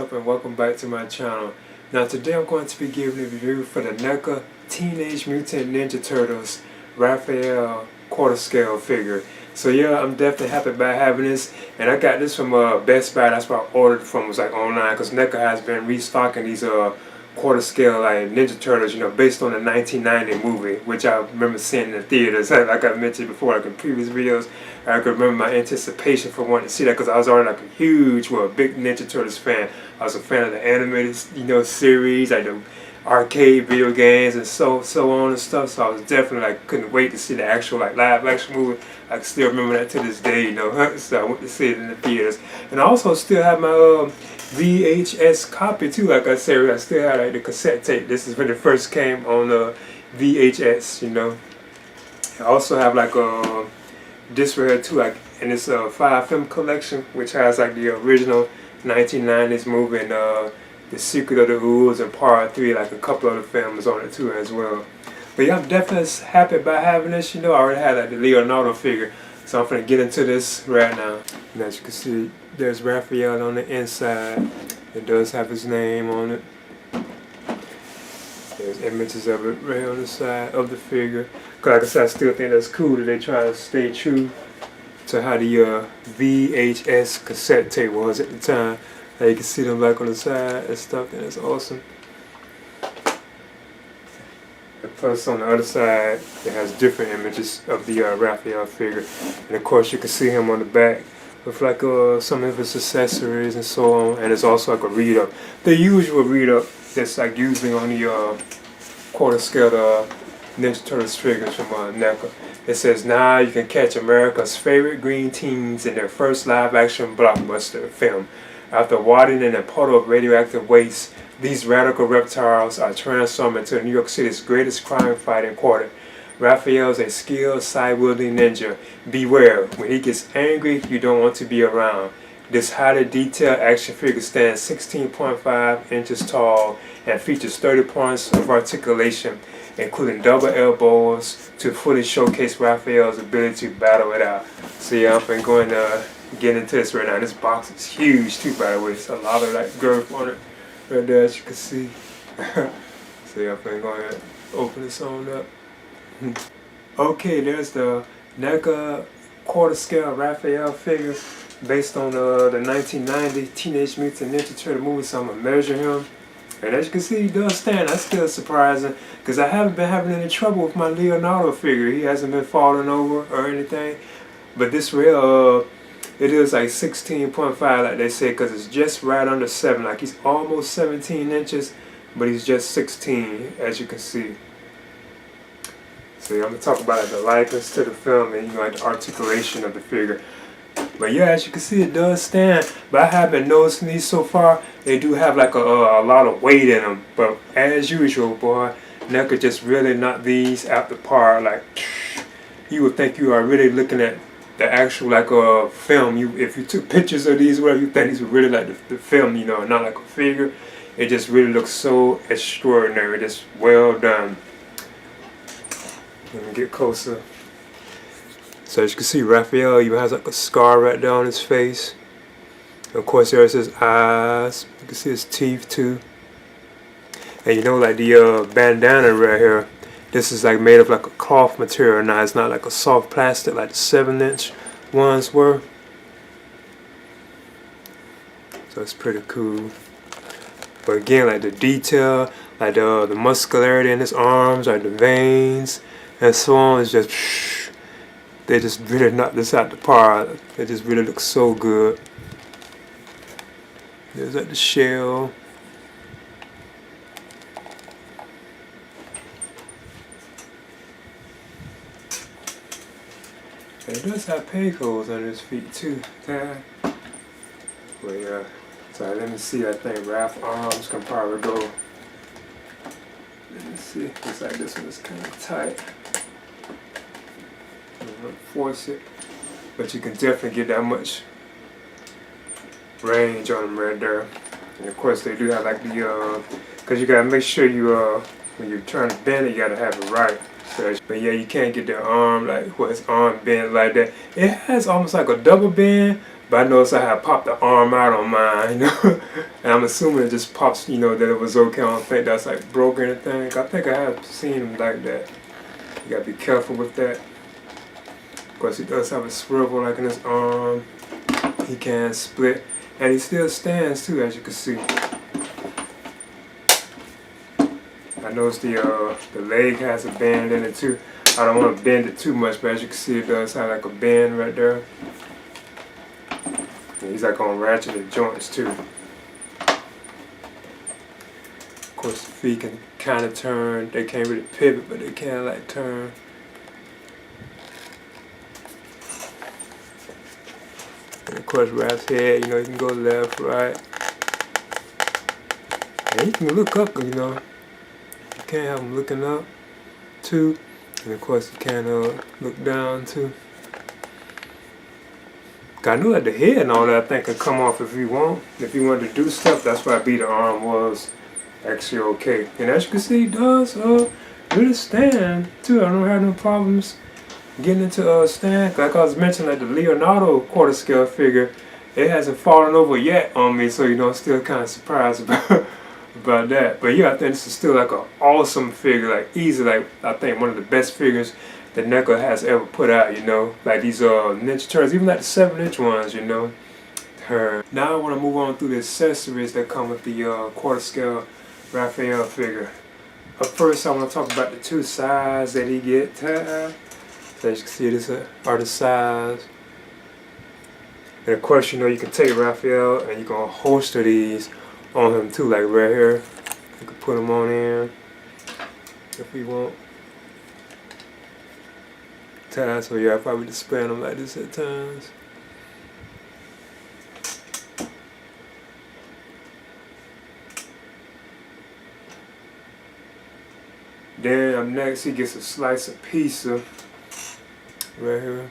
up and welcome back to my channel. Now today I'm going to be giving a review for the NECA Teenage Mutant Ninja Turtles Raphael quarter scale figure. So yeah, I'm definitely happy about having this, and I got this from Best Buy. That's where I ordered from, was like online, because NECA has been restocking these quarter scale like Ninja Turtles, you know, based on the 1990 movie, which I remember seeing in the theaters. Like I mentioned before, like in previous videos, I could remember my anticipation for wanting to see that, because I was already like a huge, big Ninja Turtles fan. I was a fan of the animated, series, like the arcade video games and so on and stuff. So I was definitely like couldn't wait to see the actual like live action movie. I can still remember that to this day, So I went to see it in the theaters, and I also still have my VHS copy too. Like I said, I still have like the cassette tape. This is when it first came on VHS. I also have like this right here too, like in this 5-film collection, which has like the original 1990s movie and The Secret of the Ooze and Part 3, like a couple other films on it too as well. But yeah, I'm definitely happy about having this. I already had like the Leonardo figure, so I'm gonna get into this right now. And as you can see, there's Raphael on the inside. It does have his name on it. There's images of it right on the side of the figure. Cause like I said, I still think that's cool that they try to stay true to how the VHS cassette tape was at the time. You can see them back on the side and stuff, and it's awesome. And plus on the other side, it has different images of the Raphael figure. And of course you can see him on the back with like some of his accessories and so on. And it's also like a read-up. The usual read-up that's like usually on the quarter scale Ninja Turtles figures from NECA. It says, now you can catch America's favorite green teens in their first live-action blockbuster film. After wadding in a puddle of radioactive waste, these radical reptiles are transformed into New York City's greatest crime-fighting quartet. Raphael is a skilled, side-wielding ninja. Beware, when he gets angry, you don't want to be around. This highly detailed action figure stands 16.5 inches tall and features 30 points of articulation, including double elbows, to fully showcase Raphael's ability to battle it out. So yeah, I'm going to get into this right now. This box is huge too, by the way. It's a lot of like girth on it right there, as you can see. So yeah, I'm going to open this on up. Okay, there's the NECA quarter scale Raphael figure based on the 1990 Teenage Mutant Ninja Turtle movie. So I'm going to measure him. And as you can see, he does stand. That's still surprising, because I haven't been having any trouble with my Leonardo figure. He hasn't been falling over or anything. But this real, it is like 16.5, like they say, because it's just right under 7. Like he's almost 17 inches, but he's just 16, as you can see. So yeah, I'm going to talk about like, the likeness to the film and like the articulation of the figure. But yeah, as you can see, it does stand. But I have been noticing these so far, they do have like a lot of weight in them. But as usual, boy, NECA just really knocked these out the par. Like, you would think you are really looking at the actual like film. If you took pictures of these, whatever, you think these were really like the film, not like a figure. It just really looks so extraordinary. Just well done. Let me get closer. So as you can see, Raphael even has like a scar right there on his face. Of course, there's his eyes. You can see his teeth too. And like the bandana right here, this is like made of like a cloth material. Now it's not like a soft plastic like the 7-inch ones were. So it's pretty cool. But again, like the detail, like the muscularity in his arms, like the veins and so on, is just they just really knocked this out the park. It just really looks so good. There's like the shell. And it does have peg holes under his feet too. But yeah, so let me see. I think Raph arms can probably go. Let me see. Looks like this one is kind of tight. Force it, but you can definitely get that much range on them right there. And of course they do have like the because you gotta make sure you when you're trying to bend it, you gotta have it right. So, but yeah, you can't get the arm like his arm bent like that. It has almost like a double bend, But I noticed I had popped the arm out on mine, you know. And I'm assuming it just pops, you know, that it was okay. I don't think that's like broke or anything. I think I have seen him like that. You gotta be careful with that. Of course, he does have a swivel like in his arm. He can split. And he still stands too, as you can see. I noticed the leg has a bend in it too. I don't want to bend it too much, but as you can see, it does have like a bend right there. And he's like on ratcheted joints too. Of course, the feet can kind of turn. They can't really pivot, but they can like turn. And of course, Raph's head, you know, you can go left, right. And you can look up, you know. You can't have him looking up too. And of course, you can look down too. I knew that the head and all that I think could come off if you want. If you wanted to do stuff, that's why the arm was actually okay. And as you can see, it does really stand too. I don't have no problems getting into stand. Like I was mentioning, like the Leonardo quarter scale figure, it hasn't fallen over yet on me, so you know I'm still kind of surprised about that. But yeah, I think this is still like an awesome figure, like easy, like I think one of the best figures that NECA has ever put out, you know, like these Ninja Turtles, even like the 7-inch ones, you know. Now I want to move on through the accessories that come with the quarter scale Raphael figure. But first I want to talk about the two sides that he gets. So as you can see, this are the sides. And of course, you know, you can take Raphael and you can holster these on him too, like right here. You can put them on in if we want. So yeah, I probably display them like this at times. Then up next, he gets a slice of pizza right here.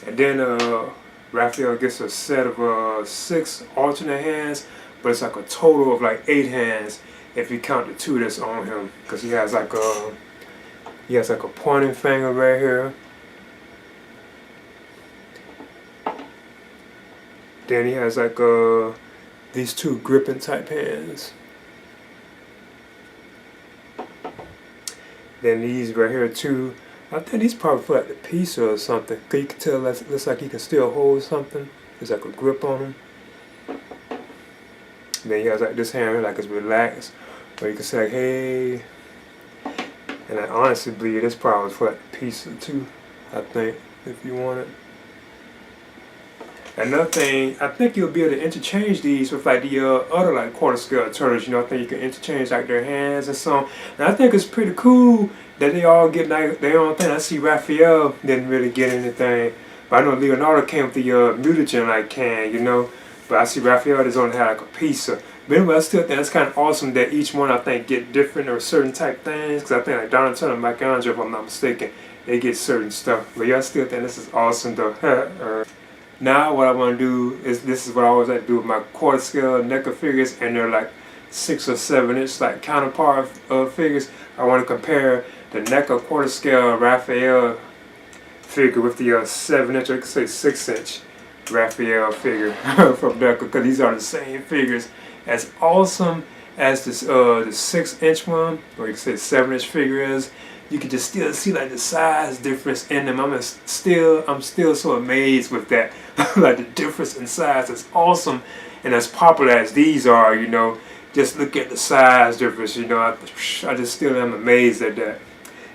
And then Raphael gets a set of 6 alternate hands, but it's like a total of like 8 hands if you count the 2 that's on him, because he has like a pointing finger right here. Then he has like these 2 gripping type hands. Then these right here too. I think these probably for like the pizza or something. Cause you can tell that looks like he can still hold something. There's like a grip on him. Then he has like this hand like it's relaxed, or you can say like, hey. And I honestly believe this probably for like the pizza too. I think if you want it. Another thing, I think you'll be able to interchange these with like the other like quarter scale turtles. You know, I think you can interchange like their hands and so on. And I think it's pretty cool that they all get like their own thing. I see Raphael didn't really get anything, but I know Leonardo came with the mutagen like can, you know. But I see Raphael just only had like a pizza. But anyway, I still think it's kind of awesome that each one I think get different or certain type things. Because I think like Donatello and Michelangelo, if I'm not mistaken, they get certain stuff. But yeah, I still think this is awesome though. Now what I want to do is, this is what I always like to do with my quarter scale NECA figures, and they're like 6 or 7-inch like counterpart figures. I want to compare the NECA quarter scale Raphael figure with the 7-inch, or you could say 6-inch Raphael figure from NECA, because these are the same figures. As awesome as this the 6-inch one, or you could say 7-inch figure is, you can just still see like the size difference in them. I'm still so amazed with that. Like the difference in size is awesome, and as popular as these are, you know, just look at the size difference. You know, I just still am amazed at that.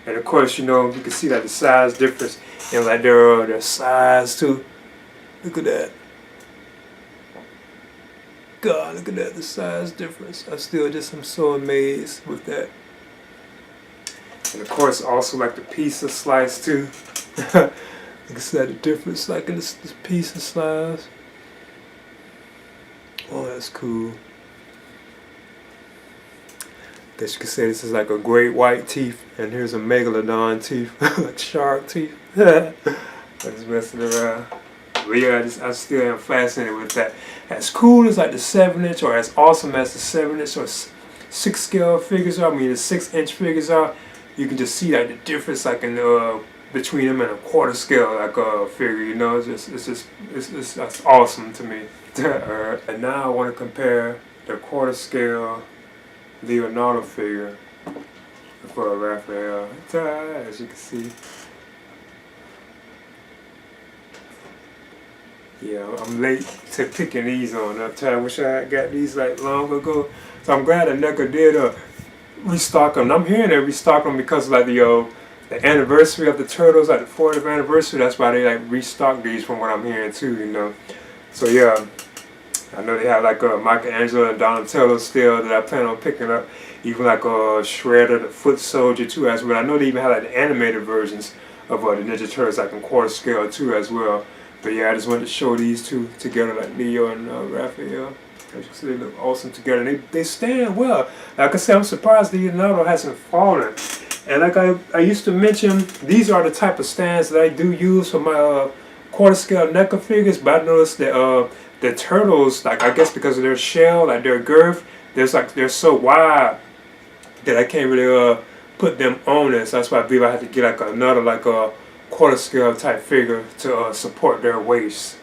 And of course, you know, you can see like the size difference and like their size too. Look at that. God, look at that, the size difference. I'm so amazed with that. And of course, also like the pizza slice too. You can see the difference like in this pizza slice. Oh, that's cool. Guess you could say this is like a great white teeth, and here's a megalodon teeth, like shark teeth. I'm just messing around. But yeah, I still am fascinated with that. As cool as like the 7-inch, or as awesome as the 7-inch or 6 scale figures are, I mean the 6-inch figures are, you can just see like the difference like in between them and a quarter scale like figure. You know, it's that's awesome to me. And now I want to compare the quarter scale Leonardo figure for Raphael. As you can see. Yeah, I'm late to picking these on up. I wish I had got these like long ago. So I'm glad that NECA did restock them. I'm hearing they restock them because of like the anniversary of the Turtles, like the 40th anniversary. That's why they like restock these from what I'm hearing too, you know. So yeah, I know they have like Michelangelo and Donatello still that I plan on picking up. Even like Shredder, the Foot Soldier too as well. I know they even have like the animated versions of the Ninja Turtles like in quarter scale too as well. But yeah, I just wanted to show these two together, like Leo and Raphael. As you can see, they look awesome together. They stand well. Like I said, I'm surprised Leonardo hasn't fallen. And like I used to mention, these are the type of stands that I do use for my quarter scale NECA figures. But I noticed that the Turtles, like I guess because of their shell, like their girth, they're so wide that I can't really put them on this. That's why I believe I had to get like another like a quarter scale type figure to support their waist.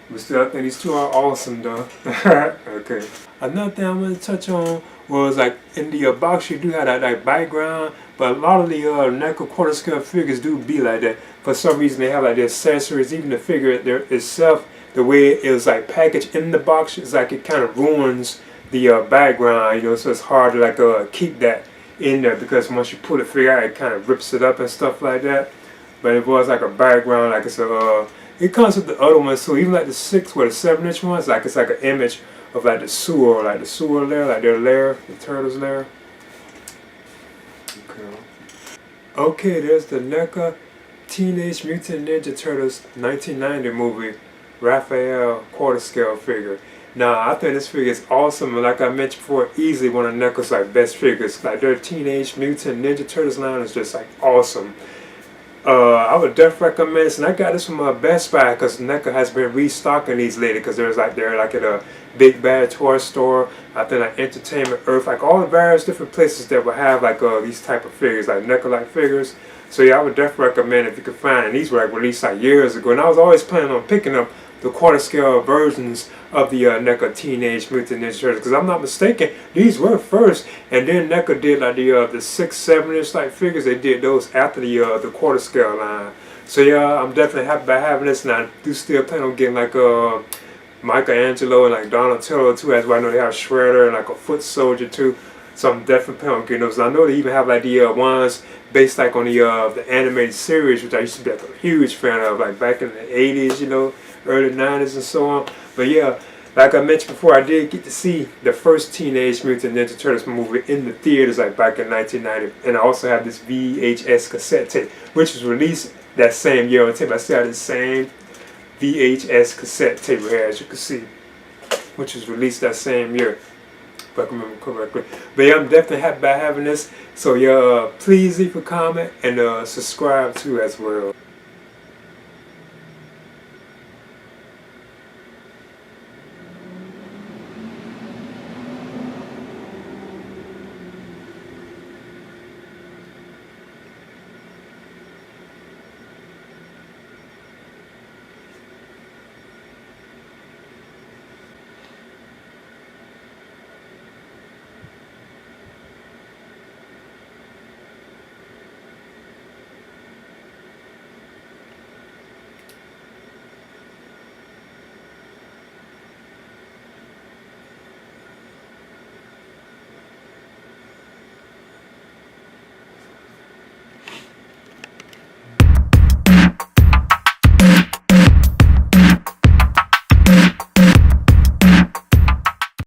But still, I think these two are awesome though. Okay. Another thing I wanted to touch on was like in the box you do have that like background, but a lot of the NECA quarter scale figures do be like that. For some reason they have like the accessories, even the figure itself, the way it was like packaged in the box, it's like it kind of ruins the background, you know, so it's hard to like keep that in there because once you pull the figure out, it kind of rips it up and stuff like that. But it was like a background, like it's it comes with the other ones, so even like the 6 or the 7-inch ones, like it's like an image of like the sewer lair, like their lair, the Turtles lair. Okay, there's the NECA Teenage Mutant Ninja Turtles 1990 movie Raphael quarter scale figure. Now, I think this figure is awesome, and like I mentioned before, easily one of NECA's like best figures. Like their Teenage Mutant Ninja Turtles line is just like awesome. I would definitely recommend this, and I got this from Best Buy because NECA has been restocking these lately because they're like at a Big Bad Toy Store, I think like Entertainment Earth, like all the various different places that will have like these type of figures, like NECA like figures. So yeah, I would definitely recommend if you could find it. And these were like released like years ago, and I was always planning on picking up the quarter scale versions of the NECA Teenage Mutant Ninja Turtles, because I'm not mistaken, these were first, and then NECA did like the 6, 7-inch like figures. They did those after the quarter scale line. So yeah, I'm definitely happy about having this, and I do still plan on getting like Michelangelo and like Donatello too, as well. I know they have Shredder and like a Foot Soldier too. So I'm definitely planning on getting those. And I know they even have like the ones based like on the animated series, which I used to be like a huge fan of, like back in the 80s, you know, early 90s and so on. But yeah, like I mentioned before, I did get to see the first Teenage Mutant Ninja Turtles movie in the theaters like back in 1990. And I also have this VHS cassette tape, which was released that same year on tape. I still have the same VHS cassette tape here, as you can see, which was released that same year, if I can remember correctly. But yeah, I'm definitely happy about having this. So yeah, please leave a comment and subscribe too as well.